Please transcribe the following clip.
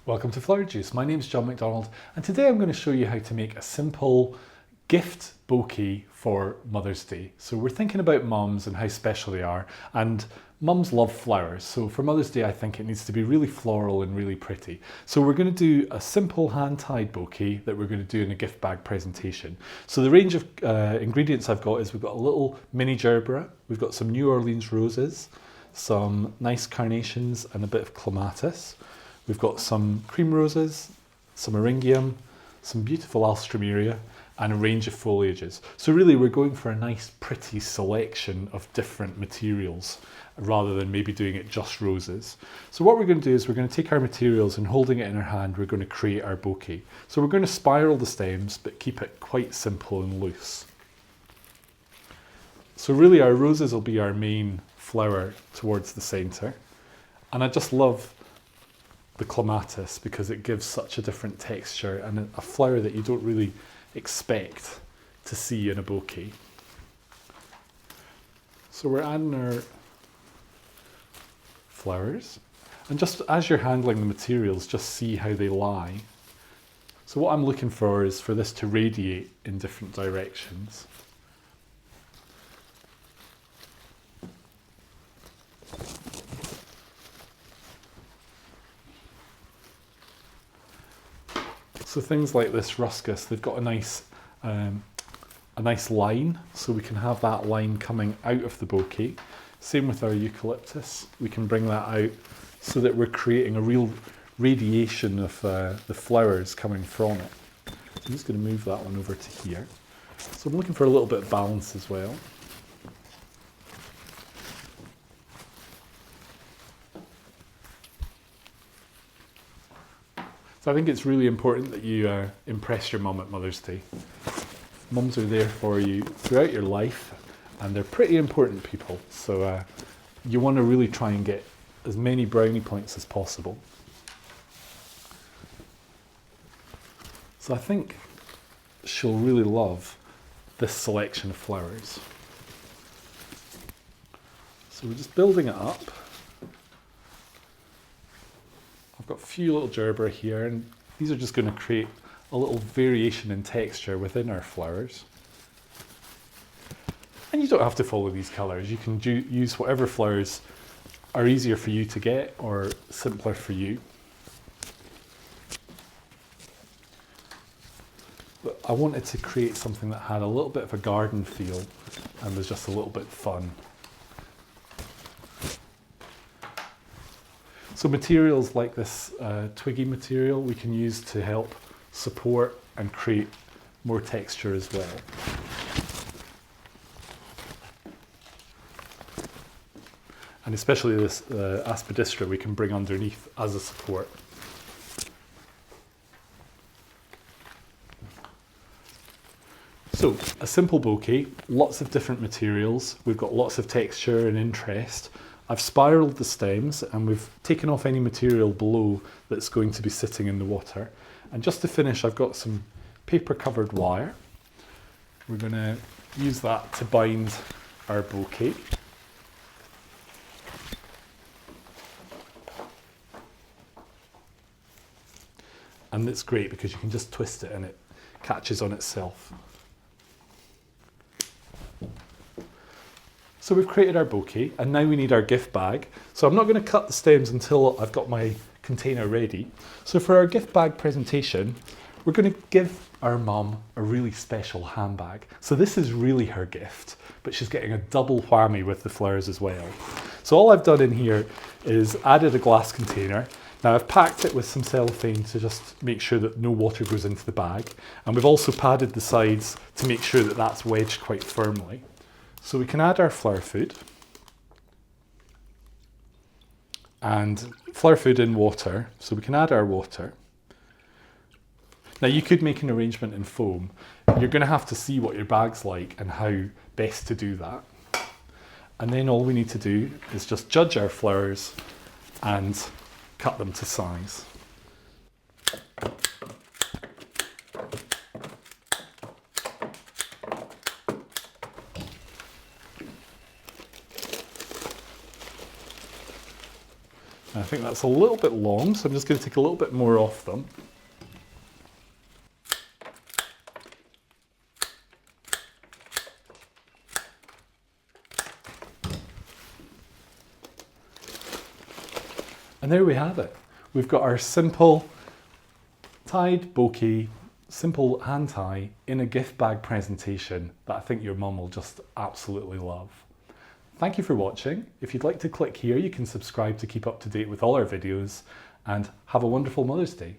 Welcome to Flower Juice. My name is John McDonald and today I'm going to show you how to make a simple gift bouquet for Mother's Day. So we're thinking about mums and how special they are, and mums love flowers. So for Mother's Day I think it needs to be really floral and really pretty. So we're going to do a simple hand-tied bouquet that we're going to do in a gift bag presentation. So the range of ingredients I've got is we've got a little mini gerbera, we've got some New Orleans roses, some nice carnations and a bit of clematis. We've got some cream roses, some eryngium, some beautiful Alstromeria, and a range of foliages. So really we're going for a nice pretty selection of different materials rather than maybe doing it just roses. So what we're going to do is we're going to take our materials and holding it in our hand we're going to create our bouquet. So we're going to spiral the stems but keep it quite simple and loose. So really our roses will be our main flower towards the centre, and I just love the clematis because it gives such a different texture and a flower that you don't really expect to see in a bouquet. So we're adding our flowers, and just as you're handling the materials, just see how they lie. So what I'm looking for is for this to radiate in different directions. So things like this ruskus, they've got a nice line, so we can have that line coming out of the bouquet. Same with our eucalyptus, we can bring that out so that we're creating a real radiation of the flowers coming from it. So I'm just going to move that one over to here. So I'm looking for a little bit of balance as well. So I think it's really important that you impress your mum at Mother's Day. Mums are there for you throughout your life and they're pretty important people. So you want to really try and get as many brownie points as possible. So I think she'll really love this selection of flowers. So we're just building it up. I've got a few little gerbera here, and these are just going to create a little variation in texture within our flowers. And you don't have to follow these colours, you can use whatever flowers are easier for you to get or simpler for you. But I wanted to create something that had a little bit of a garden feel and was just a little bit fun. So materials like this twiggy material we can use to help support and create more texture as well. And especially this aspidistra we can bring underneath as a support. So a simple bouquet, lots of different materials, we've got lots of texture and interest. I've spiraled the stems and we've taken off any material below that's going to be sitting in the water. And just to finish, I've got some paper covered wire. We're going to use that to bind our bouquet. And it's great because you can just twist it and it catches on itself. So we've created our bouquet and now we need our gift bag. So I'm not going to cut the stems until I've got my container ready. So for our gift bag presentation, we're going to give our mum a really special handbag. So this is really her gift, but she's getting a double whammy with the flowers as well. So all I've done in here is added a glass container. Now I've packed it with some cellophane to just make sure that no water goes into the bag. And we've also padded the sides to make sure that that's wedged quite firmly. So we can add our flower food, and flower food in water, so we can add our water. Now you could make an arrangement in foam. You're going to have to see what your bag's like and how best to do that. And then all we need to do is just judge our flowers and cut them to size. I think that's a little bit long, so I'm just going to take a little bit more off them. And there we have it. We've got our simple tied bouquet, simple hand tie in a gift bag presentation that I think your mum will just absolutely love. Thank you for watching. If you'd like to click here, you can subscribe to keep up to date with all our videos, and have a wonderful Mother's Day.